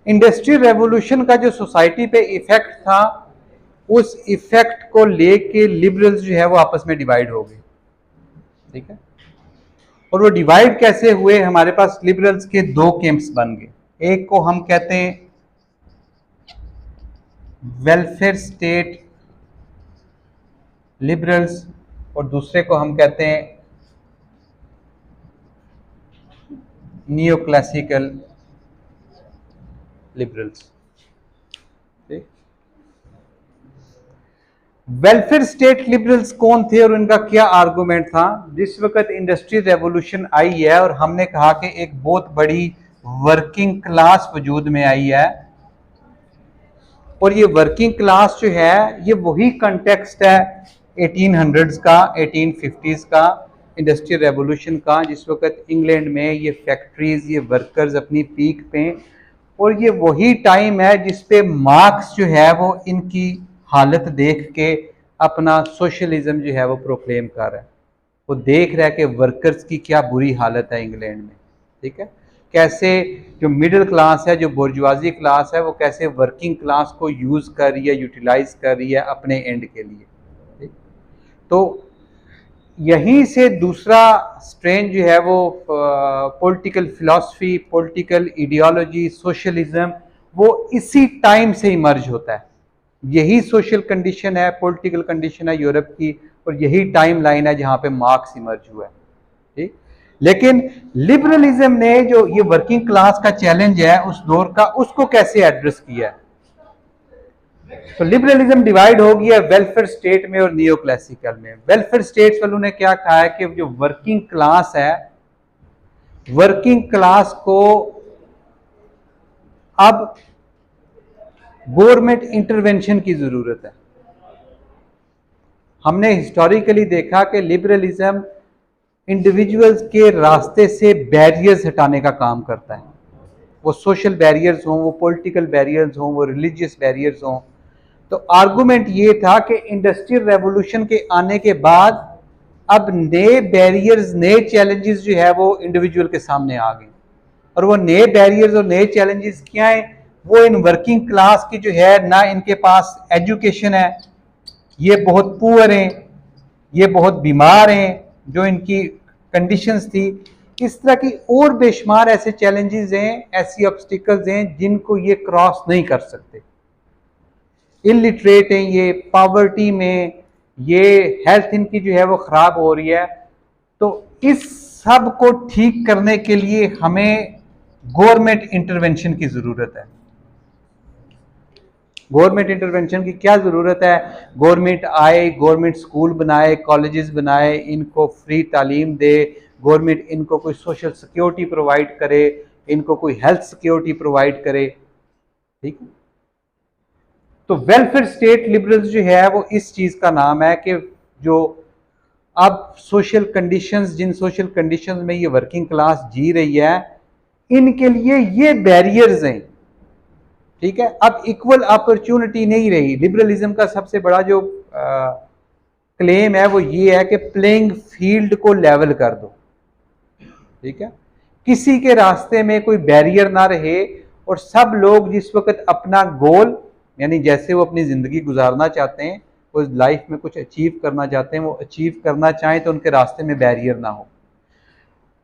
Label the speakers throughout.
Speaker 1: Industrial revolution का जो society पे इफेक्ट था, उस इफेक्ट को लेके लिबरल्स जो है वो आपस में डिवाइड हो गए। ठीक है, और वो डिवाइड कैसे हुए, हमारे पास लिबरल्स के दो कैंप्स बन गए। एक को हम कहते हैं वेलफेयर स्टेट लिबरल्स और दूसरे को हम कहते हैं neo classical liberals. Welfare state liberals कौन थे और उनका क्या आर्गुमेंट था? जिस वक्त इंडस्ट्रियल रेवोल्यूशन आई है और हमने कहा कि एक बहुत बड़ी वर्किंग क्लास वजूद में आई है, और ये वर्किंग क्लास जो है ये वही कंटेक्स्ट है 1800s का, 1850s का, इंडस्ट्रियल रेवोल्यूशन का, जिस वक्त इंग्लैंड में ये फैक्ट्रीज, ये वर्कर्स अपनी पीक पे, और ये वही टाइम है जिस पे मार्क्स जो है वो इनकी हालत देख के अपना सोशलिज्म जो है वो प्रोक्लेम कर रहा है। वो देख रहा है कि वर्कर्स की क्या बुरी हालत है इंग्लैंड में। ठीक है, कैसे जो मिडिल क्लास है, जो बुर्जुआजी क्लास है, वो कैसे वर्किंग क्लास को यूज कर रही है, यूटिलाइज कर रही है अपने एंड के लिए। ठीक? तो यहीं से दूसरा स्ट्रेन जो है वो political philosophy, political ideology, socialism, वो इसी टाइम से इमर्ज होता है। यही सोशल कंडीशन है, पॉलिटिकल कंडीशन है यूरोप की, और यही टाइम लाइन है जहां पे मार्क्स इमर्ज हुआ है। ठीक, लेकिन लिबरलिज्म ने जो ये वर्किंग क्लास का चैलेंज है उस दौर का, उसको कैसे एड्रेस किया है? तो लिबरलिज्म डिवाइड हो गया वेलफेयर स्टेट में और नियो क्लासिकल में। वेलफेयर स्टेट वालों ने क्या कहा है कि जो वर्किंग क्लास है, वर्किंग क्लास को अब गवर्नमेंट इंटरवेंशन की जरूरत है। हमने हिस्टोरिकली देखा कि लिबरलिज्म इंडिविजुअल्स के रास्ते से बैरियर्स हटाने का काम करता है। वो सोशल बैरियर्स हों, वो पॉलिटिकल बैरियर्स हों, वो रिलीजियस बैरियर्स हों। तो आर्गुमेंट ये था कि इंडस्ट्रियल रेवोल्यूशन के आने के बाद अब नए बैरियर्स, नए चैलेंजेस जो है वो इंडिविजुअल के सामने आ गए, और वो नए बैरियर्स और नए चैलेंजेस क्या हैं? वो इन वर्किंग क्लास की जो है ना, इनके पास एजुकेशन है, ये बहुत पुअर हैं, ये बहुत बीमार हैं, जो इनकी कंडीशंस थी। इस तरह की और बेशुमार ऐसे चैलेंजेस हैं, ऐसी ऑब्स्टिकल्स हैं जिनको ये क्रॉस नहीं कर सकते। इलिटरेट हैं ये, पॉवर्टी में, ये हेल्थ इनकी जो है वो खराब हो रही है। तो इस सब को ठीक करने के लिए हमें गवर्नमेंट इंटरवेंशन की जरूरत है। गवर्नमेंट इंटरवेंशन की क्या जरूरत है? गवर्नमेंट आए, गवर्नमेंट स्कूल बनाए, कॉलेजेस बनाए, इनको फ्री तालीम दे, गवर्नमेंट इनको कोई सोशल सिक्योरिटी प्रोवाइड करे, इनको कोई हेल्थ सिक्योरिटी प्रोवाइड करे। ठीक है, तो वेलफेयर स्टेट लिबरल्स जो है वो इस चीज का नाम है कि जो अब सोशल कंडीशंस, जिन सोशल कंडीशंस में ये वर्किंग क्लास जी रही है, इनके लिए ये बैरियर्स हैं। ठीक है, अब इक्वल अपॉर्चुनिटी नहीं रही। लिबरलिज्म का सबसे बड़ा जो क्लेम है वो ये है कि प्लेइंग फील्ड को लेवल कर दो। ठीक है, किसी के रास्ते में कोई बैरियर ना रहे, और सब लोग जिस वक्त अपना गोल, यानी जैसे वो अपनी जिंदगी गुजारना चाहते हैं, वो लाइफ में कुछ अचीव करना चाहते हैं, वो अचीव करना चाहें तो उनके रास्ते में बैरियर ना हो।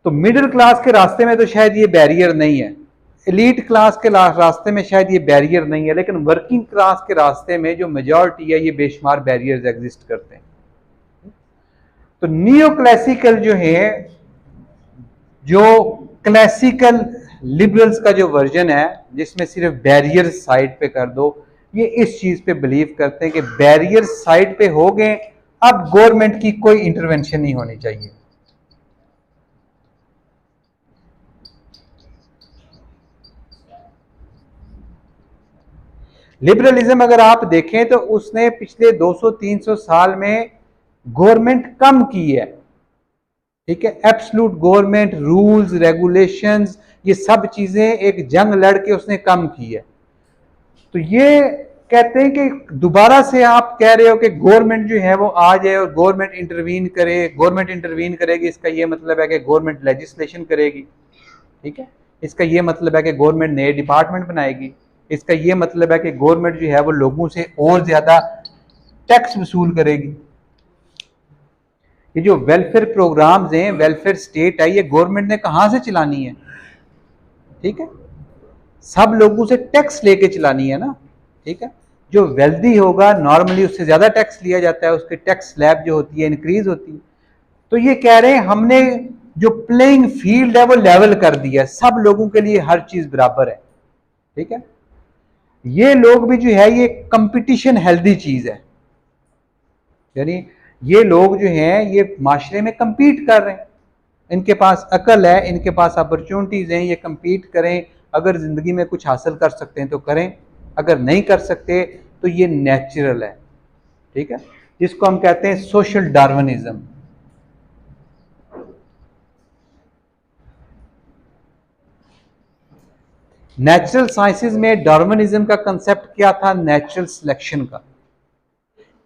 Speaker 1: तो मिडिल क्लास के रास्ते में तो शायद ये बैरियर नहीं है, एलीट क्लास के रास्ते में शायद ये बैरियर नहीं है, लेकिन वर्किंग क्लास के रास्ते में जो मेजॉरिटी है, ये बेशुमार बैरियर्स एग्जिस्ट करते हैं। तो नियो क्लासिकल जो है, जो क्लासिकल लिबरल्स का जो वर्जन है जिसमें सिर्फ बैरियर साइड पे कर दो, ये इस चीज पे बिलीव करते हैं कि बैरियर साइड पे हो गए, अब गवर्नमेंट की कोई इंटरवेंशन नहीं होनी चाहिए। लिबरलिज्म अगर आप देखें तो उसने पिछले 200-300 साल में गवर्नमेंट कम की है। ठीक है, एब्सोल्यूट गवर्नमेंट, रूल्स, रेगुलेशंस, ये सब चीजें एक जंग लड़ के उसने कम की है। तो ये कहते हैं कि दोबारा से आप कह रहे हो कि गवर्नमेंट जो है वो आ जाए और गवर्नमेंट इंटरवीन करे। गवर्नमेंट इंटरवीन करेगी, इसका ये मतलब है कि गवर्नमेंट लेजिस्लेशन करेगी। ठीक है, इसका ये मतलब है कि गवर्नमेंट नए डिपार्टमेंट बनाएगी, इसका ये मतलब है कि गवर्नमेंट जो है वो लोगों से और ज्यादा टैक्स वसूल करेगी। ये जो वेलफेयर प्रोग्राम्स हैं, वेलफेयर स्टेट है, ये गवर्नमेंट ने कहां से चलानी है? ठीक है, सब लोगों से टैक्स लेके चलानी है ना। ठीक है, जो वेल्दी होगा नॉर्मली उससे ज्यादा टैक्स लिया जाता है, उसकी टैक्स स्लैब जो होती है इंक्रीज होती है। तो ये कह रहे हैं हमने जो प्लेइंग फील्ड है वो लेवल कर दिया, सब लोगों के लिए हर चीज बराबर है। ठीक है, ये लोग भी जो है ये कंपटीशन हेल्दी चीज है, यानी ये लोग जो हैं ये माशरे में compete कर रहे हैं, इनके पास अकल है, इनके पास अपॉर्चुनिटीज हैं, ये compete करें। अगर जिंदगी में कुछ हासिल कर सकते हैं तो करें, अगर नहीं कर सकते तो ये नेचुरल है। ठीक है, जिसको हम कहते हैं सोशल डार्विनिज्म। नेचुरल साइंसेज में डार्विनिज्म का कंसेप्ट क्या था? नेचुरल सिलेक्शन का,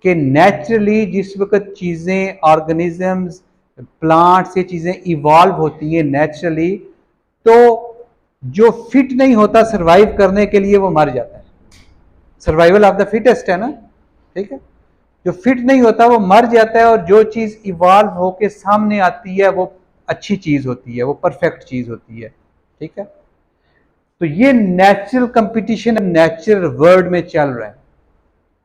Speaker 1: कि नेचुरली जिस वक्त चीजें, ऑर्गेनिजम्स, प्लांट्स, ये चीजें इवॉल्व होती हैं नेचुरली, तो जो फिट नहीं होता सरवाइव करने के लिए वो मर जाता है। सर्वाइवल ऑफ द फिटेस्ट है ना। ठीक है, जो फिट नहीं होता वो मर जाता है, और जो चीज इवॉल्व होके सामने आती है वो अच्छी चीज होती है, वो परफेक्ट चीज होती है। ठीक है, तो ये नेचुरल कंपटीशन नेचुरल वर्ल्ड में चल रहा है।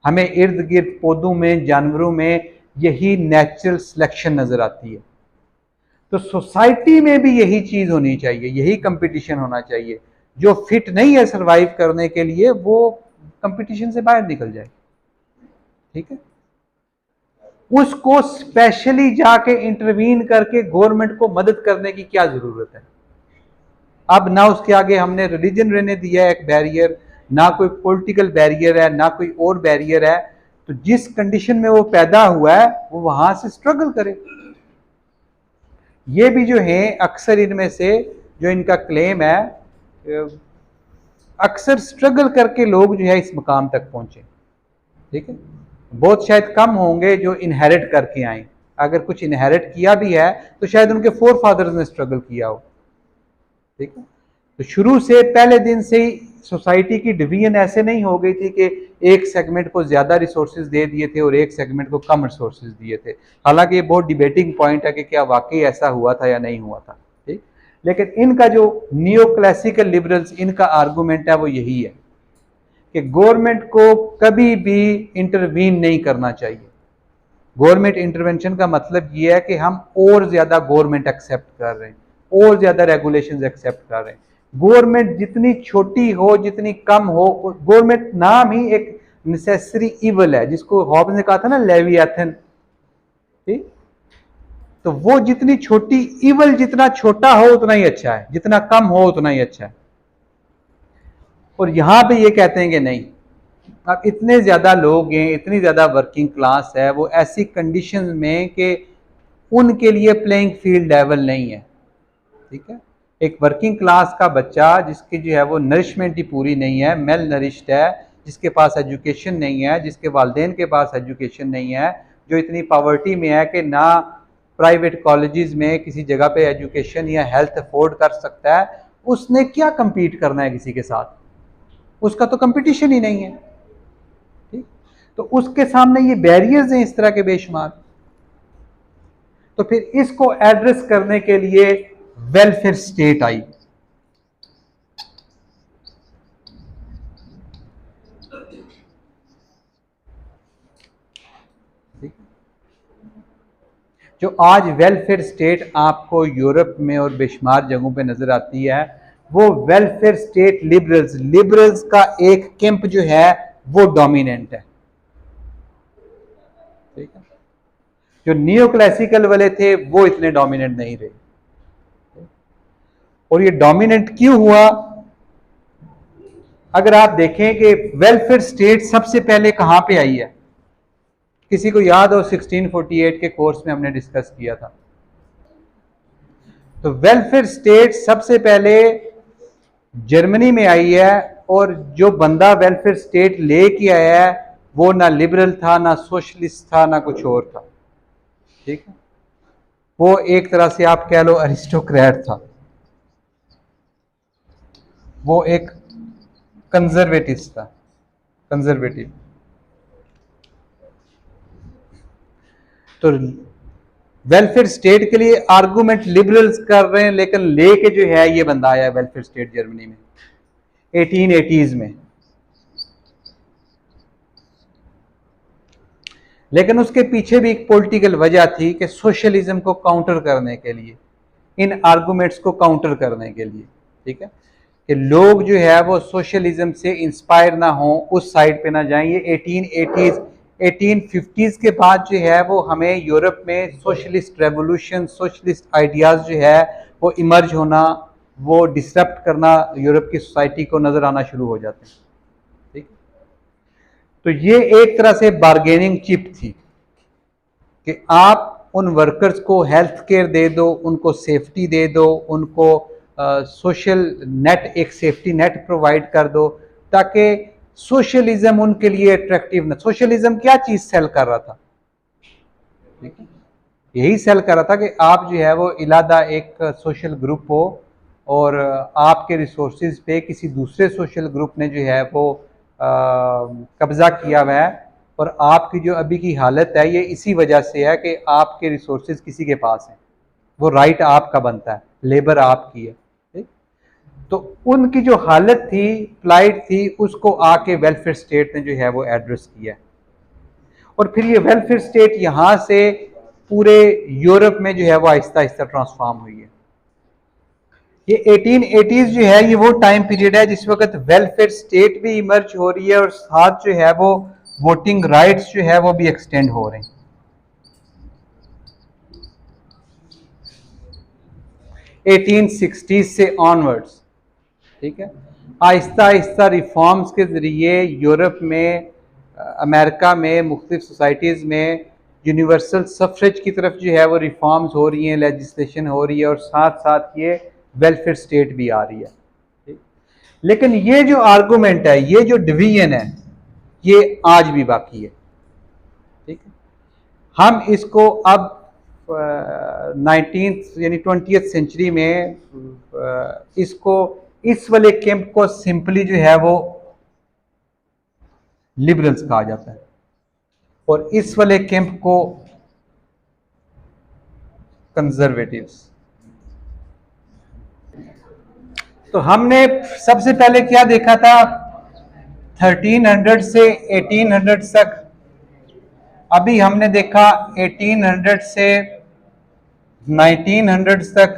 Speaker 1: हमें इर्द गिर्द पौधों में, जानवरों में यही नेचुरल सिलेक्शन नजर आती है। तो सोसाइटी में भी यही चीज होनी चाहिए, यही कंपटीशन होना चाहिए। जो फिट नहीं है सरवाइव करने के लिए वो कंपटीशन से बाहर निकल जाए। ठीक है, उसको स्पेशली जाके इंटरवीन करके गवर्नमेंट को मदद करने की क्या जरूरत है? अब ना उसके आगे हमने रिलीजन रहने दिया है एक बैरियर, ना कोई पॉलिटिकल बैरियर है, ना कोई और बैरियर है। तो जिस कंडीशन में वो पैदा हुआ है वो वहां से स्ट्रगल करे। ये भी जो है अक्सर इनमें से जो इनका क्लेम है, अक्सर स्ट्रगल करके लोग जो है इस मुकाम तक पहुंचे। ठीक है, बहुत शायद कम होंगे जो इनहेरिट करके आए, अगर कुछ इनहेरिट किया भी है तो शायद उनके फोर फादर्स ने स्ट्रगल किया हो। ठीक है, तो शुरू से पहले दिन से ही सोसाइटी की डिवीजन ऐसे नहीं हो गई थी कि एक सेगमेंट को ज्यादा रिसोर्सेज दे दिए थे और एक सेगमेंट को कम रिसोर्सेज दिए थे। हालांकि ये बहुत डिबेटिंग पॉइंट है कि क्या वाकई ऐसा हुआ था या नहीं हुआ था। ठीक, लेकिन इनका जो नियो क्लासिकल लिबरल्स, इनका आर्गूमेंट है वो यही है कि गवर्नमेंट को कभी भी इंटरवीन नहीं करना चाहिए। गवर्नमेंट इंटरवेंशन का मतलब ये है कि हम और ज्यादा गवर्नमेंट एक्सेप्ट कर रहे हैं, और ज्यादा रेगुलेशंस एक्सेप्ट कर रहे हैं। गवर्नमेंट जितनी छोटी हो, जितनी कम हो, गवर्नमेंट नाम ही एक नेसेसरी इवल है, जिसको हॉब्स ने कहा था ना लेविएथन। ठीक, तो वो जितनी छोटी इवल, जितना छोटा हो उतना ही अच्छा है, जितना कम हो उतना ही अच्छा है। और यहां पे ये कहते हैं कि नहीं, अब इतने ज्यादा लोग हैं, इतनी ज्यादा वर्किंग क्लास है, वो ऐसी कंडीशंस में कि उनके लिए प्लेइंग फील्ड लेवल नहीं है। ठीक है, एक वर्किंग क्लास का बच्चा जिसकी जो है वो नरिशमेंट ही पूरी नहीं है, मेल नरिश्ड है, जिसके पास एजुकेशन नहीं है, जिसके वालदेन के पास एजुकेशन नहीं है, जो इतनी पॉवर्टी में है कि ना प्राइवेट कॉलेजेस में किसी जगह पे एजुकेशन या हेल्थ अफोर्ड कर सकता है, उसने क्या कंपीट करना है किसी के साथ? उसका तो कंपटीशन ही नहीं है। ठीक, तो उसके सामने ये बैरियर्स हैं इस तरह के बेशुमार। तो फिर इसको एड्रेस करने के लिए वेलफेयर स्टेट आई। जो आज वेलफेयर स्टेट आपको यूरोप में और बेशुमार जगहों पे नजर आती है, वो वेलफेयर स्टेट लिबरल्स का एक कैंप जो है वो डोमिनेंट है। ठीक है, जो नियो क्लासिकल वाले थे वो इतने डोमिनेंट नहीं रहे। और ये डोमिनेंट क्यों हुआ? अगर आप देखें कि वेलफेयर स्टेट सबसे पहले कहां पे आई है, किसी को याद हो 1648 के कोर्स में हमने डिस्कस किया था। तो वेलफेयर स्टेट सबसे पहले जर्मनी में आई है, और जो बंदा वेलफेयर स्टेट लेके आया है वो ना लिबरल था, ना सोशलिस्ट था, ना कुछ और था। ठीक है, वो एक तरह से आप कह लो अरिस्टोक्रेट था। वो एक कंजर्वेटिव था, कंजर्वेटिव। तो वेलफेयर स्टेट के लिए आर्गुमेंट लिबरल्स कर रहे हैं, लेकिन लेके जो है ये बंदा आया वेलफेयर स्टेट जर्मनी में 1880s में। लेकिन उसके पीछे भी एक पॉलिटिकल वजह थी कि सोशलिज्म को काउंटर करने के लिए, इन आर्गुमेंट्स को काउंटर करने के लिए, ठीक है, कि लोग जो है वो सोशलिज्म से इंस्पायर ना हो, उस साइड पे ना जाएं। ये 1880s 1850s के बाद जो है वो हमें यूरोप में सोशलिस्ट रेवोल्यूशन, सोशलिस्ट आइडियाज जो है वो इमर्ज होना, वो डिसरप्ट करना यूरोप की सोसाइटी को नजर आना शुरू हो जाते हैं, ठीक। तो ये एक तरह से बार्गेनिंग चिप थी कि आप उन वर्कर्स को हेल्थ केयर दे दो, उनको सेफ्टी दे दो, उनको सोशल नेट, एक सेफ्टी नेट प्रोवाइड कर दो, ताकि सोशलिज्म उनके लिए अट्रैक्टिव ना। सोशलिज्म क्या चीज सेल कर रहा था, ठीक है, यही सेल कर रहा था कि आप जो है वो इलादा एक सोशल ग्रुप हो और आपके रिसोर्सेज पे किसी दूसरे सोशल ग्रुप ने जो है वो कब्जा किया हुआ है, और आपकी जो अभी की हालत है ये इसी वजह से है कि आपके रिसोर्सेज किसी के पास हैं, वो राइट आपका बनता है, लेबर आपकी है, ठीक। तो उनकी जो हालत थी, फ्लाइट थी, उसको आके वेलफेयर स्टेट ने जो है वो एड्रेस किया, और फिर ये वेलफेयर स्टेट यहां से पूरे यूरोप में जो है वो आहिस्ता आहिस्ता ट्रांसफॉर्म हुई है। ये 1880s जो है ये वो टाइम पीरियड है जिस वक्त वेलफेयर स्टेट भी इमर्ज हो रही है और साथ जो है वो वोटिंग राइट्स जो है वो भी एक्सटेंड हो रहे हैं। 1860s से ऑनवर्ड्स, ठीक है, आहिस्ता आहिस्ता रिफॉर्म्स के ज़रिए यूरोप में, अमेरिका में, मुख्तलिफ सोसाइटीज़ में यूनिवर्सल सफरेज की तरफ जो है वो रिफॉर्म्स हो रही हैं, लेजिस्लेशन हो रही है, और साथ साथ ये वेलफेयर स्टेट भी आ रही है, ठीक। लेकिन ये जो आर्गूमेंट है, ये जो डिवीजन है, ये आज भी बाकी है, ठीक है। हम इसको अब 19th यानी 20th सेंचुरी में इसको, इस वाले कैंप को सिंपली जो है वो लिबरल्स कहा जाता है, और इस वाले कैंप को कंजर्वेटिव्स। तो हमने सबसे पहले क्या देखा था, 1300 से 1800 तक। अभी हमने देखा 1800 से 1900 तक,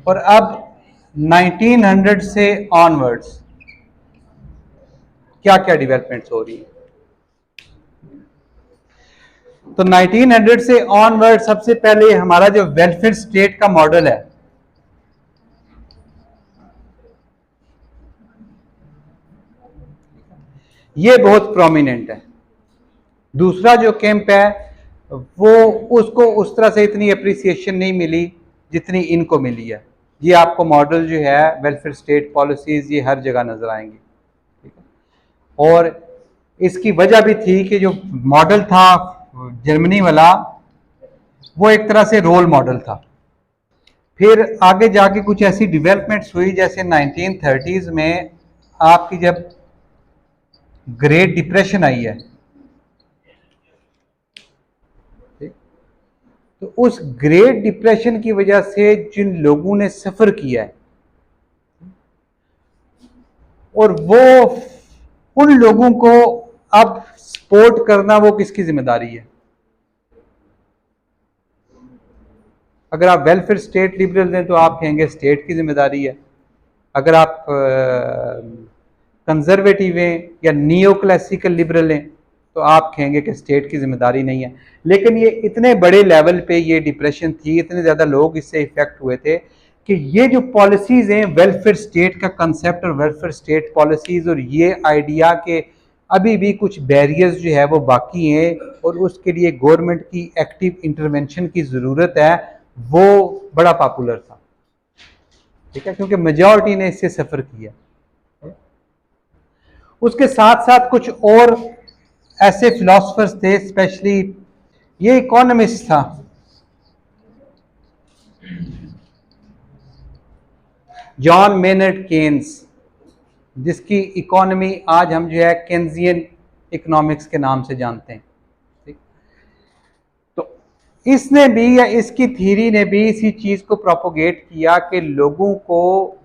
Speaker 1: और अब 1900 से ऑनवर्ड्स क्या क्या डेवलपमेंट्स हो रही है। तो 1900 से ऑनवर्ड सबसे पहले हमारा जो वेलफेयर स्टेट का मॉडल है, ये बहुत प्रोमिनेंट है। दूसरा जो कैंप है वो, उसको उस तरह से इतनी अप्रिसिएशन नहीं मिली जितनी इनको मिली है। ये आपको मॉडल जो है वेलफेयर स्टेट पॉलिसीज ये हर जगह नजर आएंगी, ठीक है। और इसकी वजह भी थी कि जो मॉडल था जर्मनी वाला, वो एक तरह से रोल मॉडल था। फिर आगे जाके कुछ ऐसी डेवलपमेंट्स हुई, जैसे 1930s में आपकी जब ग्रेट डिप्रेशन आई है, तो उस ग्रेट डिप्रेशन की वजह से जिन लोगों ने सफर किया है, और वो उन लोगों को अब सपोर्ट करना वो किसकी जिम्मेदारी है। अगर आप वेलफेयर स्टेट लिबरल हैं तो आप कहेंगे स्टेट की जिम्मेदारी है। अगर आप कंजर्वेटिव हैं या नियो क्लासिकल लिबरल हैं तो आप कहेंगे कि स्टेट की जिम्मेदारी नहीं है। लेकिन ये इतने बड़े लेवल पे ये डिप्रेशन थी, इतने ज़्यादा लोग इससे इफेक्ट हुए थे कि ये जो पॉलिसीज़ हैं, वेलफेयर स्टेट का कंसेप्ट और वेलफेयर स्टेट पॉलिसीज़, और ये आइडिया के अभी भी कुछ बैरियर्स जो है वो बाकी हैं और उसके लिए गवर्नमेंट की एक्टिव इंटरवेंशन की ज़रूरत है, वो बड़ा पॉपुलर था, ठीक है, क्योंकि मेजॉरिटी ने इससे सफ़र किया। उसके साथ साथ कुछ और ऐसे फिलोसफर्स थे, स्पेशली ये इकोनॉमिस्ट था जॉन मेनर्ड केन्स, जिसकी इकोनॉमी आज हम जो है केन्जियन इकोनॉमिक्स के नाम से जानते हैं। ठीक, तो इसने भी या इसकी थ्योरी ने भी इसी चीज को प्रोपोगेट किया कि लोगों को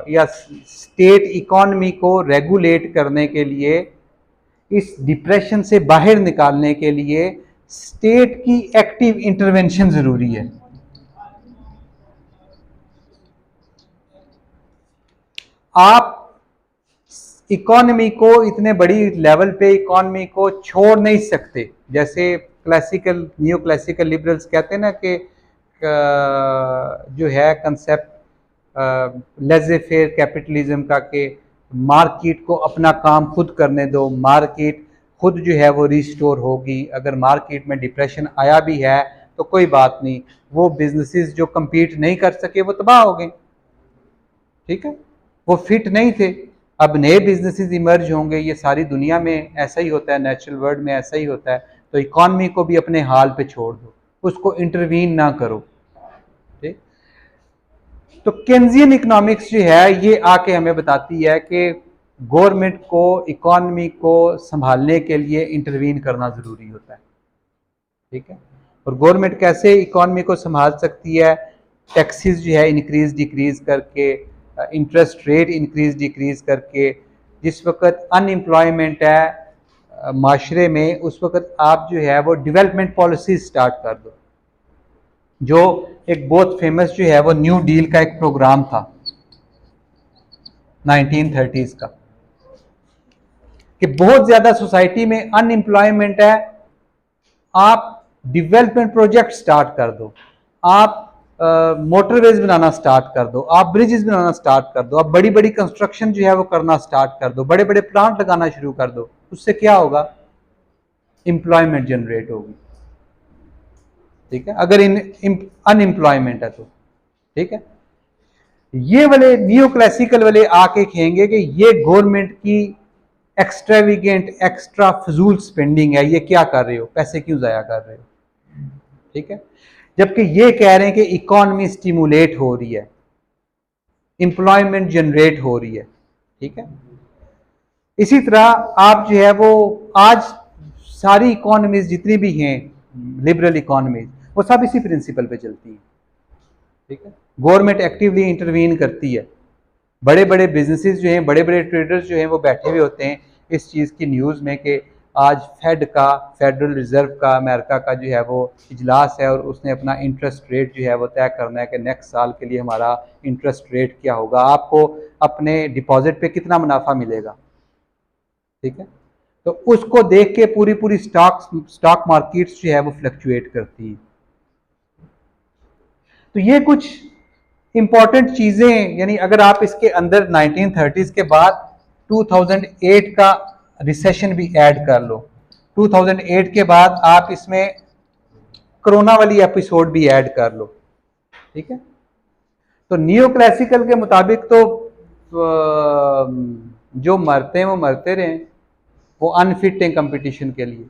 Speaker 1: या स्टेट इकोनॉमी को रेगुलेट करने के लिए, इस डिप्रेशन से बाहर निकालने के लिए स्टेट की एक्टिव इंटरवेंशन जरूरी है। आप इकोनॉमी को इतने बड़ी लेवल पे इकोनॉमी को छोड़ नहीं सकते, जैसे क्लासिकल न्यू क्लासिकल लिबरल्स कहते हैं ना कि जो है कंसेप्ट लेज़े फेयर कैपिटलिज्म का, कि मार्केट को अपना काम खुद करने दो, मार्केट खुद जो है वो रिस्टोर होगी। अगर मार्केट में डिप्रेशन आया भी है तो कोई बात नहीं, वो बिजनेसेस जो compete नहीं कर सके वो तबाह हो गए। ठीक है, वो फिट नहीं थे, अब नए बिजनेसेस इमर्ज होंगे। ये सारी दुनिया में ऐसा ही होता है, नेचुरल वर्ल्ड में ऐसा ही होता है। तो इकॉनमी को भी अपने हाल पे छोड़ दो, उसको इंटरवीन ना करो। ठीक, तो केन्जियन इकोनॉमिक्स जो है ये आके हमें बताती है कि गवर्नमेंट को इकॉनमी को संभालने के लिए इंटरवीन करना जरूरी होता है। ठीक है, और गवर्नमेंट कैसे इकॉनमी को संभाल सकती है? टैक्सेस जो है इंक्रीज डिक्रीज करके, इंटरेस्ट रेट इंक्रीज डिक्रीज करके। जिस वक्त अनएम्प्लॉयमेंट है माशरे में, उस वक्त आप जो है वो डेवलपमेंट पॉलिसी स्टार्ट कर दो। जो एक बहुत फेमस जो है वो न्यू डील का एक प्रोग्राम था 1930s का, कि बहुत ज्यादा सोसाइटी में अनएम्प्लॉयमेंट है, आप डेवलपमेंट प्रोजेक्ट स्टार्ट कर दो, आप मोटरवेज बनाना स्टार्ट कर दो, आप ब्रिजेस बनाना स्टार्ट कर दो, आप बड़ी बड़ी कंस्ट्रक्शन जो है वो करना स्टार्ट कर दो, बड़े बड़े प्लांट लगाना शुरू कर दो। उससे क्या होगा? एम्प्लॉयमेंट जनरेट होगी। ठीक है, अगर अनएम्प्लॉयमेंट है तो। ठीक है, ये वाले न्यू क्लासिकल वाले आके कहेंगे कि ये गवर्नमेंट की एक्स्ट्राविगेंट एक्स्ट्रा फजूल स्पेंडिंग है, ये क्या कर रहे हो, पैसे क्यों जाया कर रहे हो। ठीक है, जबकि ये कह रहे हैं कि इकॉनमी स्टिमुलेट हो रही है, एम्प्लॉयमेंट जनरेट हो रही है। ठीक है, इसी तरह आप जो है वो आज सारी इकोनॉमीज जितनी भी हैं लिबरल इकोनॉमीज, वो सब इसी प्रिंसिपल पे चलती हैं। ठीक है, गवर्नमेंट एक्टिवली इंटरवीन करती है। बड़े बड़े बिजनेसेस जो हैं, बड़े बड़े ट्रेडर्स जो हैं वो बैठे हुए होते हैं इस चीज़ की न्यूज़ में कि आज फेड का, फेडरल रिजर्व का, अमेरिका का जो है वो इजलास है और उसने अपना इंटरेस्ट रेट जो है वो तय करना है कि नेक्स्ट साल के लिए हमारा इंटरेस्ट रेट क्या होगा, आपको अपने डिपॉजिट पे कितना मुनाफा मिलेगा। ठीक है, तो उसको देख के पूरी पूरी स्टॉक मार्केट्स जो है वो फ्लक्चुएट करती हैं। तो ये कुछ इंपॉर्टेंट चीजें, यानी अगर आप इसके अंदर 1930s के बाद 2008 का रिसेशन भी ऐड कर लो, 2008 के बाद आप इसमें कोरोना वाली एपिसोड भी ऐड कर लो। ठीक है, तो नियो क्लासिकल के मुताबिक तो जो मरते हैं वो मरते रहे, वो अनफिट हैं कंपटीशन के लिए।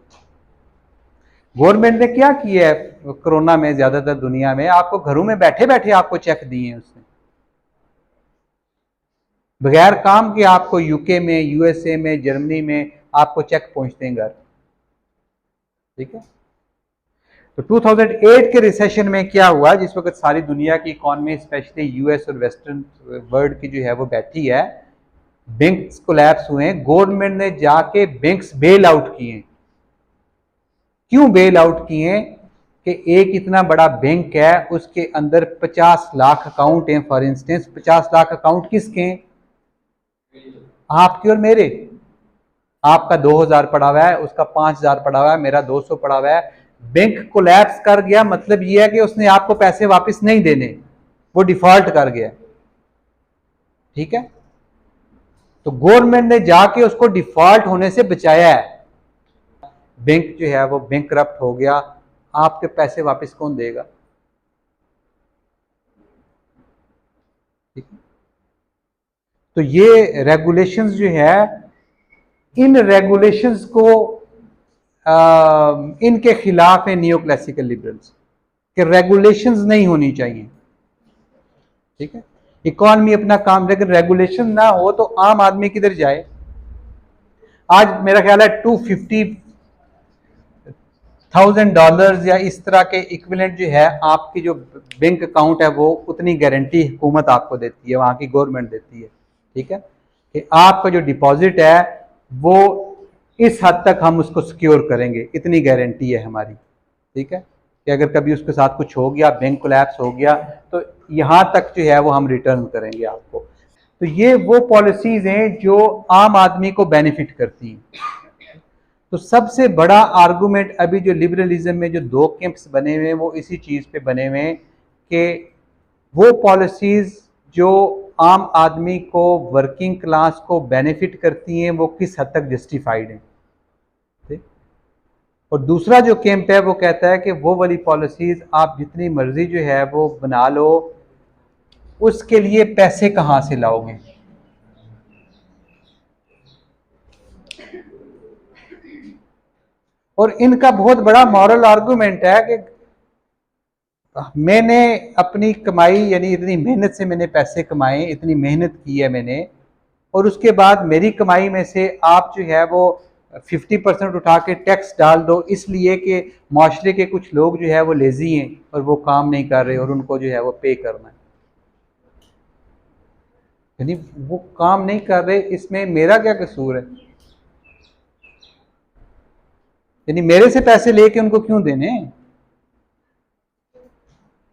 Speaker 1: गवर्नमेंट ने क्या किया है कोरोना में, ज्यादातर दुनिया में आपको घरों में बैठे बैठे आपको चेक दिए हैं उसने, बगैर काम के आपको यूके में, यूएसए में, जर्मनी में आपको चेक पहुंचते हैं घर। ठीक है, तो 2008 के रिसेशन में क्या हुआ, जिस वक्त सारी दुनिया की इकोनॉमी स्पेशली यूएस और वेस्टर्न वर्ल्ड की जो है वो बैठी है, बैंक्स कोलैप्स हुए, गवर्नमेंट ने जाके बैंक्स बेल आउट किए। क्यों बेल आउट किए? कि एक इतना बड़ा बैंक है, उसके अंदर 50 लाख अकाउंट हैं। फॉर इंस्टेंस 50 लाख अकाउंट किसके हैं? आपके और मेरे। आपका 2000 पड़ा हुआ है, उसका 5000 पड़ा हुआ है, मेरा 200 पड़ा हुआ है। बैंक कोलैप्स कर गया, मतलब यह है कि उसने आपको पैसे वापस नहीं देने, वो डिफॉल्ट कर गया। ठीक है, तो गवर्नमेंट ने जाके उसको डिफॉल्ट होने से बचाया है। बैंक जो है वो बैंकरप्ट हो गया, आपके पैसे वापस कौन देगा? ठीक है, तो ये रेगुलेशंस जो है, इन रेगुलेशंस को इनके खिलाफ है नियो क्लासिकल लिबरल्स, कि रेगुलेशंस नहीं होनी चाहिए। ठीक है, इकॉनमी अपना काम, लेकिन रेगुलेशन ना हो तो आम आदमी किधर जाए। आज मेरा ख्याल है $250,000 या इस तरह के इक्विवेलेंट जो है आपकी जो बैंक अकाउंट है वो उतनी गारंटी हुकूमत आपको देती है, वहां की गवर्नमेंट देती है। ठीक है, कि आपका जो डिपॉजिट है वो इस हद तक हम उसको सिक्योर करेंगे, इतनी गारंटी है हमारी। ठीक है, कि अगर कभी उसके साथ कुछ हो गया, बैंक कोलैप्स हो गया, तो यहां तक जो है वो हम रिटर्न करेंगे आपको। तो ये वो पॉलिसीज हैं जो आम आदमी को बेनिफिट करती हैं। तो सबसे बड़ा आर्गुमेंट अभी जो लिबरलिज्म में जो दो कैंप्स बने हुए हैं वो इसी चीज पे बने हुए हैं कि वो पॉलिसीज जो आम आदमी को, वर्किंग क्लास को बेनिफिट करती हैं, वो किस हद तक जस्टिफाइड हैं। ठीक? और दूसरा जो कैंप है वो कहता है कि वो वाली पॉलिसीज आप जितनी मर्जी जो है वो बना लो, उसके लिए पैसे कहां से लाओगे। और इनका बहुत बड़ा मॉरल आर्गुमेंट है कि मैंने अपनी कमाई, यानी इतनी मेहनत से मैंने पैसे कमाए, इतनी मेहनत की है मैंने, और उसके बाद मेरी कमाई में से आप जो है वो 50% उठा के टैक्स डाल दो, इसलिए कि माशरे के कुछ लोग जो है वो लेजी हैं और वो काम नहीं कर रहे और उनको जो है वो पे करना है। यानी वो काम नहीं कर रहे, इसमें मेरा क्या कसूर है? यानी मेरे से पैसे लेके उनको क्यों देने?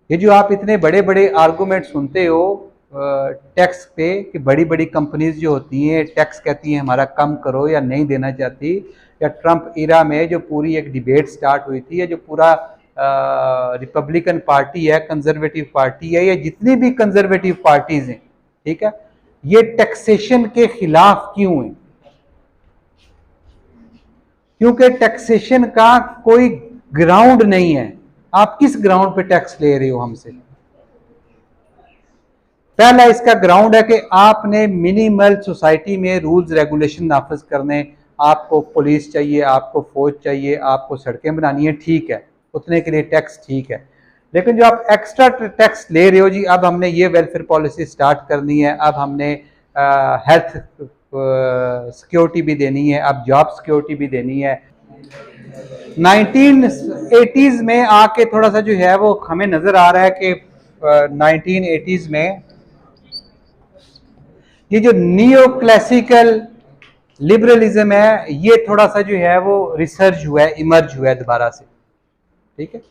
Speaker 1: ये जो आप इतने बड़े बड़े आर्गुमेंट सुनते हो टैक्स पे, कि बड़ी बड़ी कंपनीज जो होती हैं टैक्स कहती हैं हमारा कम करो या नहीं देना चाहती, या ट्रंप इरा में जो पूरी एक डिबेट स्टार्ट हुई थी, या जो पूरा रिपब्लिकन पार्टी है, कंजर्वेटिव पार्टी है, या जितनी भी कंजर्वेटिव पार्टीज हैं, ठीक है, ये टैक्सेशन के खिलाफ क्यों है? क्योंकि टैक्सेशन का कोई ग्राउंड नहीं है। आप किस ग्राउंड पे टैक्स ले रहे हो हमसे? पहला इसका ग्राउंड है कि आपने मिनिमल सोसाइटी में रूल्स रेगुलेशन नाफिज करने, आपको पुलिस चाहिए, आपको फौज चाहिए, आपको सड़कें बनानी है, ठीक है, उतने के लिए टैक्स ठीक है। लेकिन जो आप एक्स्ट्रा टैक्स ले रहे हो, जी अब हमने ये वेलफेयर पॉलिसी स्टार्ट करनी है, अब हमने हेल्थ सिक्योरिटी भी देनी है, अब जॉब सिक्योरिटी भी देनी है। 1980s में आके थोड़ा सा जो है वो हमें नजर आ रहा है कि 1980s में ये जो नियो क्लासिकल लिबरलिज्म है, ये थोड़ा सा जो है वो रिसर्च हुआ है, इमर्ज हुआ है दोबारा से। ठीक है,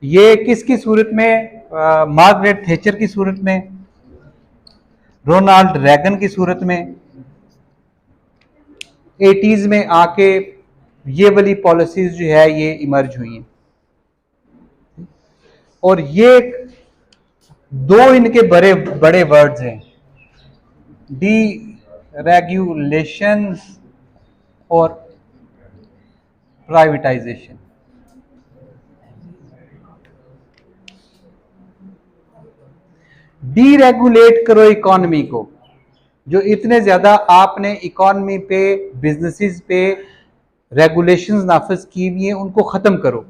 Speaker 1: ये किसकी सूरत में? मार्गरेट थैचर की सूरत में, रोनाल्ड रेगन की सूरत में। 80s में आके ये वाली पॉलिसीज जो है ये इमर्ज हुई हैं। और ये दो इनके बड़े बड़े वर्ड्स हैं, डी रेगुलेशन और प्राइवेटाइजेशन। डीरेगुलेट करो इकॉनमी को, जो इतने ज्यादा आपने इकॉनमी पे, बिजनेसेस पे रेगुलेशंस नाफिज की हुई हैं, उनको खत्म करो।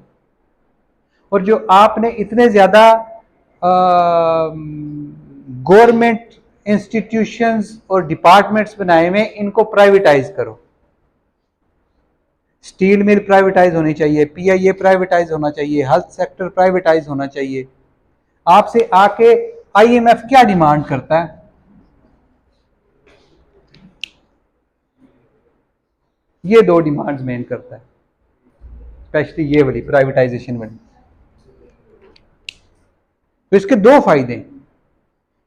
Speaker 1: और जो आपने इतने ज्यादा गवर्नमेंट इंस्टीट्यूशंस और डिपार्टमेंट्स बनाए हुए, इनको प्राइवेटाइज करो। स्टील मिल प्राइवेटाइज होनी चाहिए, पीआईए प्राइवेटाइज होना चाहिए, हेल्थ सेक्टर प्राइवेटाइज होना चाहिए। आपसे आके आईएमएफ क्या डिमांड करता है? ये दो डिमांड्स मेन करता है, स्पेशली ये वाली प्राइवेटाइजेशन वाली। तो इसके दो फायदे हैं,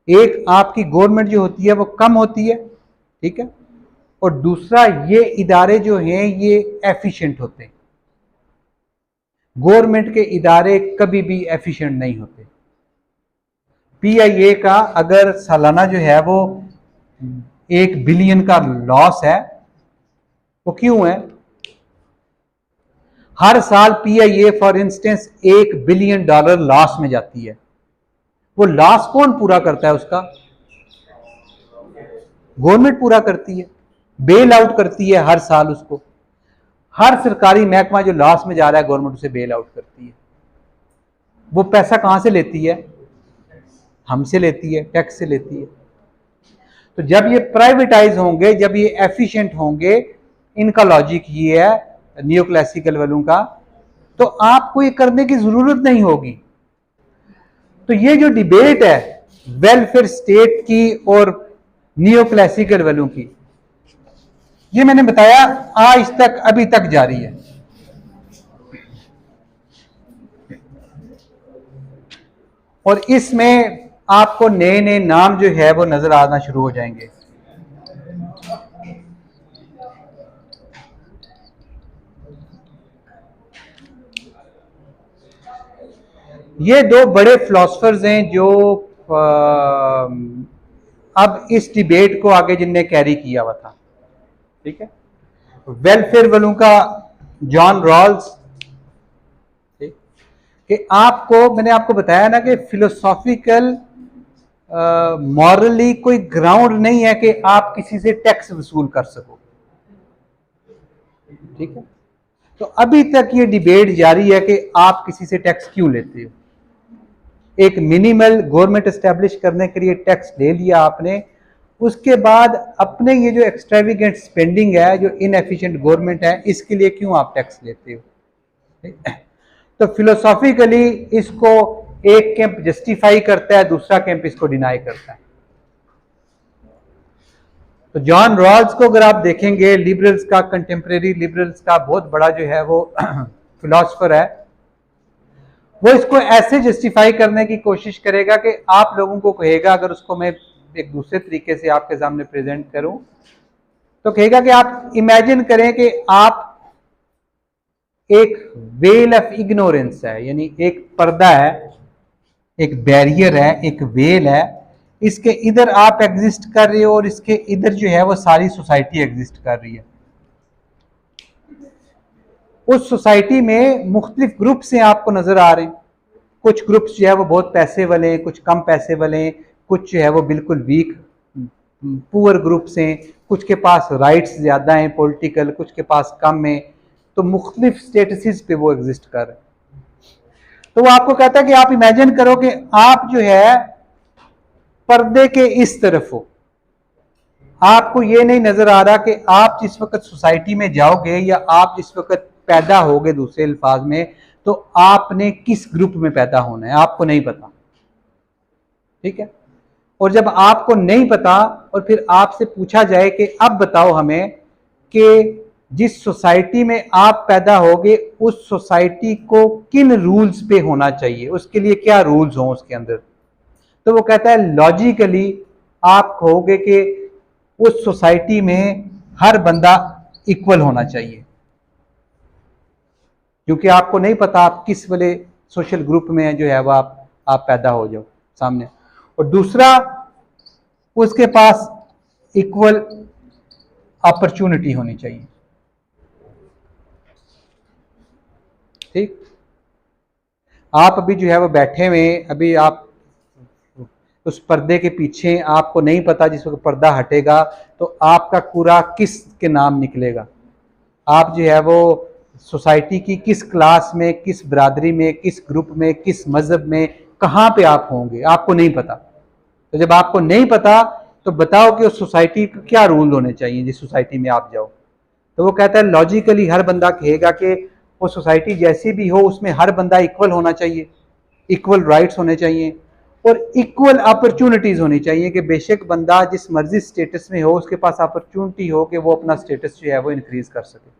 Speaker 1: एक आपकी गवर्नमेंट जो होती है वो कम होती है, ठीक है, और दूसरा ये इदारे जो हैं ये एफिशिएंट होते हैं। गवर्नमेंट के इदारे कभी भी एफिशिएंट नहीं होते। पीआईए का अगर सालाना जो है वो 1 बिलियन का लॉस है, वो क्यों है? हर साल PIA for instance $1 billion loss में जाती है। वो लॉस कौन पूरा करता है? उसका गवर्नमेंट पूरा करती है, बेल आउट करती है हर साल उसको। हर सरकारी महकमा जो लॉस में जा रहा है, गवर्नमेंट उसे बेल आउट करती है। वो पैसा कहां से लेती है? हमसे लेती है, टैक्स से लेती है। तो जब ये प्राइवेटाइज होंगे, जब ये एफिशिएंट होंगे, इनका लॉजिक ये है न्यू क्लासिकल वालों का, तो आपको ये करने की जरूरत नहीं होगी। तो ये जो डिबेट है वेलफेयर स्टेट की और न्यू क्लासिकल वालों की, ये मैंने बताया आज तक अभी तक जारी है। और इसमें आपको नए नए नाम जो है वो नजर आना शुरू हो जाएंगे। ये दो बड़े फिलोसफर्स हैं जो अब इस डिबेट को आगे जिनने कैरी किया हुआ था, ठीक है। वेलफेयर वालों का जॉन रॉल्स, कि आपको, मैंने आपको बताया ना कि फिलोसॉफिकल मॉरली कोई ग्राउंड नहीं है कि आप किसी से टैक्स वसूल कर सको, ठीक है। तो अभी तक ये डिबेट जारी है कि आप किसी से टैक्स क्यों लेते हो। एक मिनिमल गवर्नमेंट एस्टेब्लिश करने के लिए टैक्स ले लिया आपने, उसके बाद अपने ये जो एक्सट्रावेगेंट स्पेंडिंग है, जो इनएफिशिएंट गवर्नमेंट है, इसके लिए क्यों आप टैक्स लेते हो। तो फिलोसॉफिकली इसको एक कैंप जस्टिफाई करता है, दूसरा कैंप इसको डिनाई करता है। तो जॉन रॉल्स को अगर आप देखेंगे, लिबरल्स का, कंटेम्प्रेरी लिबरल्स का बहुत बड़ा जो है वो फिलोसफर है, वो इसको ऐसे जस्टिफाई करने की कोशिश करेगा कि आप लोगों को कहेगा, अगर उसको मैं एक दूसरे तरीके से आपके सामने प्रेजेंट करूं, तो कहेगा कि आप इमेजिन करें कि आप एक वेल ऑफ इग्नोरेंस है, यानी एक पर्दा है, एक बैरियर है, एक वेल है, इसके इधर आप एग्जिस्ट कर रहे हो और इसके इधर जो है वो सारी सोसाइटी एग्जिस्ट कर रही है। उस सोसाइटी में मुख्तलिफ ग्रुप्स हैं आपको नजर आ रहे हैं। कुछ ग्रुप्स जो है वो बहुत पैसे वाले हैं, कुछ कम पैसे वाले हैं, कुछ जो है वो बिल्कुल वीक पुअर ग्रुप्स हैं, कुछ के पास राइट्स ज़्यादा हैं पॉलिटिकल, कुछ के पास कम है। तो मुख्तलिफ स्टेटसेस पे वो एग्जिस्ट कर रहे हैं। तो वो आपको कहता है कि आप इमेजिन करो कि आप जो है पर्दे के इस तरफ हो, आपको ये नहीं नजर आ रहा कि आप जिस वक्त सोसाइटी में जाओगे या आप जिस वक्त पैदा होगे, दूसरे अल्फाज में, तो आपने किस ग्रुप में पैदा होना है आपको नहीं पता, ठीक है। और जब आपको नहीं पता और फिर आपसे पूछा जाए कि अब बताओ हमें कि जिस सोसाइटी में आप पैदा होगे उस सोसाइटी को किन रूल्स पे होना चाहिए, उसके लिए क्या रूल्स हों उसके अंदर, तो वो कहता है लॉजिकली आप कहोगे कि उस सोसाइटी में हर बंदा इक्वल होना चाहिए, क्योंकि आपको नहीं पता आप किस वाले सोशल ग्रुप में जो है वो आप पैदा हो जाओ सामने। और दूसरा, उसके पास इक्वल अपॉर्चुनिटी होनी चाहिए, ठीक। आप अभी जो है वो बैठे हुए, अभी आप उस पर्दे के पीछे, आपको नहीं पता जिस वक्त पर्दा हटेगा तो आपका कूड़ा किस के नाम निकलेगा, आप जो है वो सोसाइटी की किस क्लास में, किस बरादरी में, किस ग्रुप में, किस मजहब में, कहाँ पे आप होंगे, आपको नहीं पता। तो जब आपको नहीं पता तो बताओ कि उस सोसाइटी के क्या रूल होने चाहिए जिस सोसाइटी में आप जाओ। तो वो कहता है लॉजिकली हर बंदा कहेगा कि वो सोसाइटी जैसी भी हो उसमें हर बंदा इक्वल होना चाहिए, इक्वल राइट्स होने चाहिए और इक्वल अपॉर्चुनिटीज होनी चाहिए, कि बेशक बंदा जिस मर्जी स्टेटस में हो उसके पास अपॉर्चुनिटी हो कि वो अपना स्टेटस जो है वो इंक्रीज कर सके,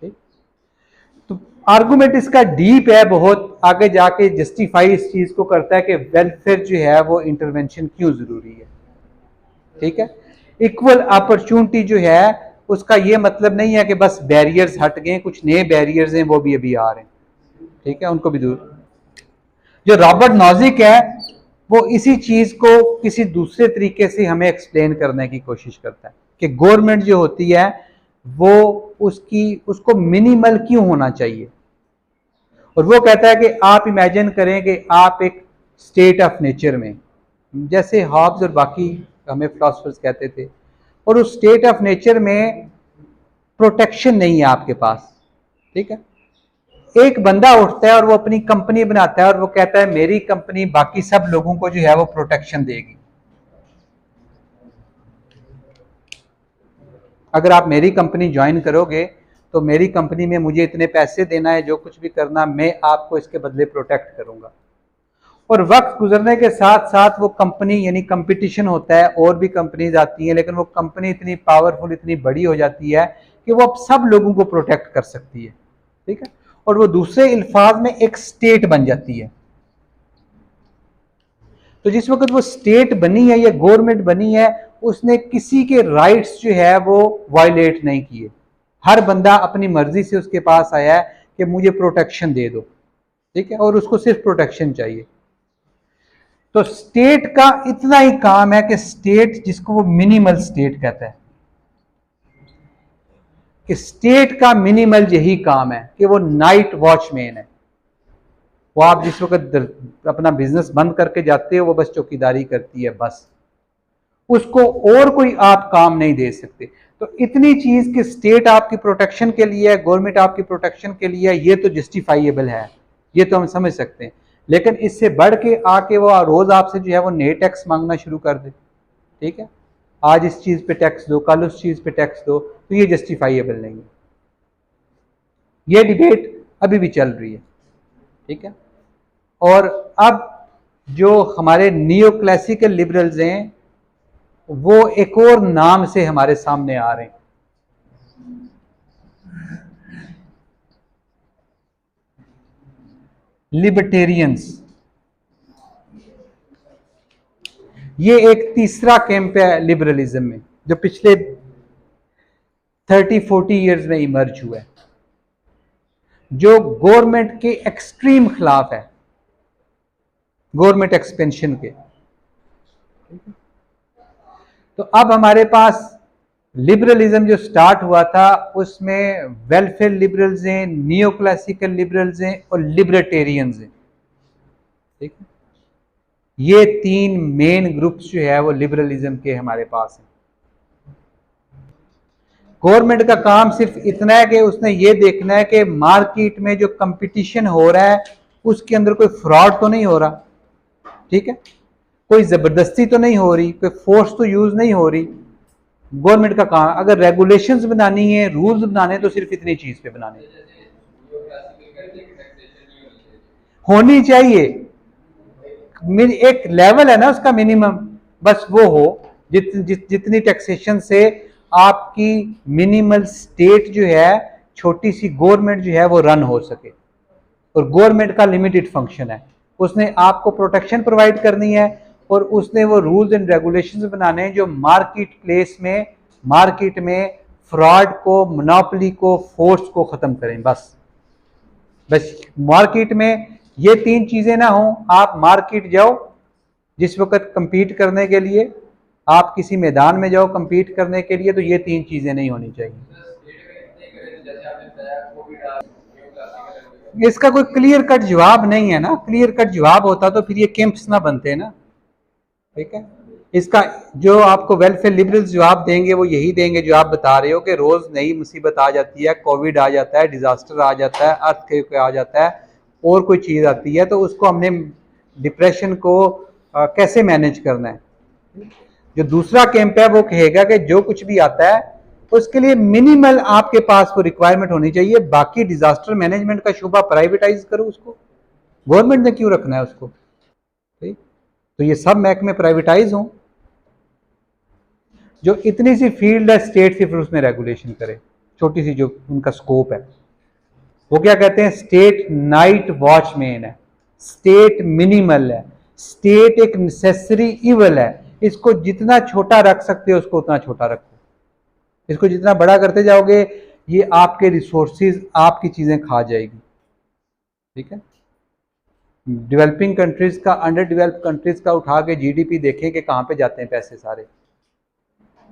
Speaker 1: ठीक। तो आर्गुमेंट इसका डीप है, बहुत आगे जाके जस्टिफाई इस चीज को करता है कि वेलफेयर जो है वो इंटरवेंशन क्यों जरूरी है, ठीक है। इक्वल अपॉर्चुनिटी जो है उसका ये मतलब नहीं है कि बस बैरियर्स हट गए, कुछ नए बैरियर्स हैं वो भी अभी आ रहे हैं, ठीक है, उनको भी दूर। जो रॉबर्ट नॉजिक है वो इसी चीज को किसी दूसरे तरीके से हमें एक्सप्लेन करने की कोशिश करता है कि गवर्नमेंट जो होती है वो उसको मिनिमल क्यों होना चाहिए। और वो कहता है कि आप इमेजिन करें कि आप एक स्टेट ऑफ नेचर में, जैसे हॉब्स और बाकी हमें फिलोसफर्स कहते थे, और उस स्टेट ऑफ नेचर में प्रोटेक्शन नहीं है आपके पास, ठीक है। एक बंदा उठता है और वो अपनी कंपनी बनाता है और वो कहता है मेरी कंपनी बाकी सब लोगों को जो है वो प्रोटेक्शन देगी। अगर आप मेरी कंपनी ज्वाइन करोगे तो मेरी कंपनी में मुझे इतने पैसे देना है, जो कुछ भी करना मैं आपको इसके बदले प्रोटेक्ट करूंगा। और वक्त गुजरने के साथ साथ वो कंपनी, यानी कंपटीशन होता है, और भी कंपनीज आती हैं, लेकिन वो कंपनी इतनी पावरफुल, इतनी बड़ी हो जाती है कि वो अब सब लोगों को प्रोटेक्ट कर सकती है। ठीक है, और वो दूसरे अल्फाज में एक स्टेट बन जाती है। तो जिस वक्त वो स्टेट बनी है या गवर्नमेंट बनी है, उसने किसी के राइट्स जो है वो वायलेट नहीं किए। हर बंदा अपनी मर्जी से उसके पास आया है कि मुझे प्रोटेक्शन दे दो। ठीक है, और उसको सिर्फ प्रोटेक्शन चाहिए। तो स्टेट का इतना ही काम है कि स्टेट, जिसको वो मिनिमल स्टेट कहता है, कि स्टेट का मिनिमल यही काम है कि वो नाइट वॉचमैन है। वो आप जिस वक्त अपना बिजनेस बंद करके जाते हो, वो बस चौकीदारी करती है, बस उसको और कोई आप काम नहीं दे सकते। तो इतनी चीज कि स्टेट आपकी प्रोटेक्शन के लिए है, गवर्नमेंट आपकी प्रोटेक्शन के लिए है, ये तो जस्टिफाइएबल है, ये तो हम समझ सकते हैं। लेकिन इससे बढ़ के आके वो रोज आपसे जो है वो नए टैक्स मांगना शुरू कर दे। ठीक है, आज इस चीज पे टैक्स दो, कल उस चीज पे टैक्स दो, तो ये जस्टिफाइएबल नहीं है। ये डिबेट अभी भी चल रही है। ठीक है, और अब जो हमारे नियो क्लासिकल लिबरल्स हैं, वो एक और नाम से हमारे सामने आ रहे हैं। लिबर्टेरियंस। ये एक तीसरा कैंप है लिबरलिज्म में, जो पिछले 30-40 ईयर्स में इमर्ज हुआ है, जो गवर्नमेंट के एक्सट्रीम खिलाफ है, गवर्नमेंट एक्सपेंशन के। तो अब हमारे पास लिबरलिज्म जो स्टार्ट हुआ था, उसमें वेलफेयर लिबरल्स हैं, नियो क्लासिकल लिबरल्स हैं और लिबर्टेरियंस हैं। ठीक है, ये तीन मेन ग्रुप्स जो है वो लिबरलिज्म के हमारे पास हैं। गवर्नमेंट का काम सिर्फ इतना है कि उसने ये देखना है कि मार्केट में जो कंपटीशन हो रहा है उसके अंदर कोई फ्रॉड तो नहीं हो रहा। ठीक है, कोई जबरदस्ती तो नहीं हो रही, कोई फोर्स तो यूज नहीं हो रही। गवर्नमेंट का काम, अगर रेगुलेशंस बनानी है, रूल्स बनाने, तो सिर्फ इतनी चीज पे बनाने होनी चाहिए। एक लेवल है ना उसका मिनिमम, बस वो हो जितनी टैक्सेशन से आपकी मिनिमल स्टेट जो है, छोटी सी गवर्नमेंट जो है वो रन हो सके। और गवर्नमेंट का लिमिटेड फंक्शन है, उसने आपको प्रोटेक्शन प्रोवाइड करनी है और उसने वो रूल्स एंड रेगुलेशंस बनाने हैं जो मार्केट प्लेस में, मार्केट में फ्रॉड को, मोनोपोली को, फोर्स को खत्म करें। बस मार्केट में ये तीन चीजें ना हो। आप मार्केट जाओ जिस वक्त कंपीट करने के लिए, आप किसी मैदान में जाओ कंपीट करने के लिए, तो ये तीन चीजें नहीं होनी चाहिए। इसका कोई क्लियर कट जवाब नहीं है ना। क्लियर कट जवाब होता तो फिर ये कैंप्स ना बनते ना। ठीक है, इसका जो आपको वेलफेयर लिबरल्स जवाब देंगे वो यही देंगे जो आप बता रहे हो कि रोज नई मुसीबत आ जाती है, कोविड आ जाता है, डिजास्टर आ जाता है, अर्थक्वेक आ जाता है, और कोई चीज आती है, तो उसको हमने डिप्रेशन को कैसे मैनेज करना है। जो दूसरा कैंप है वो कहेगा कि जो कुछ भी आता है उसके लिए मिनिमल आपके पास वो रिक्वायरमेंट होनी चाहिए, बाकी डिजास्टर मैनेजमेंट का शुबा प्राइवेटाइज करो, उसको गवर्नमेंट ने क्यों रखना है उसको। ठीक, तो ये सब महकमे प्राइवेटाइज हों। जो इतनी सी फील्ड है स्टेट से, फिर उसमें रेगुलेशन करे, छोटी सी जो उनका स्कोप है। वो क्या कहते हैं, स्टेट नाइट वॉचमैन है, स्टेट मिनिमल है, स्टेट एक नेसेसरी इवल है। इसको जितना छोटा रख सकते हो उसको उतना छोटा रखो। इसको जितना बड़ा करते जाओगे ये आपके रिसोर्सेज, आपकी चीजें खा जाएगी। ठीक है, डेवलपिंग कंट्रीज का, अंडर डेवलप्ड कंट्रीज का उठा के जीडीपी देखें कि कहां पे जाते हैं पैसे सारे।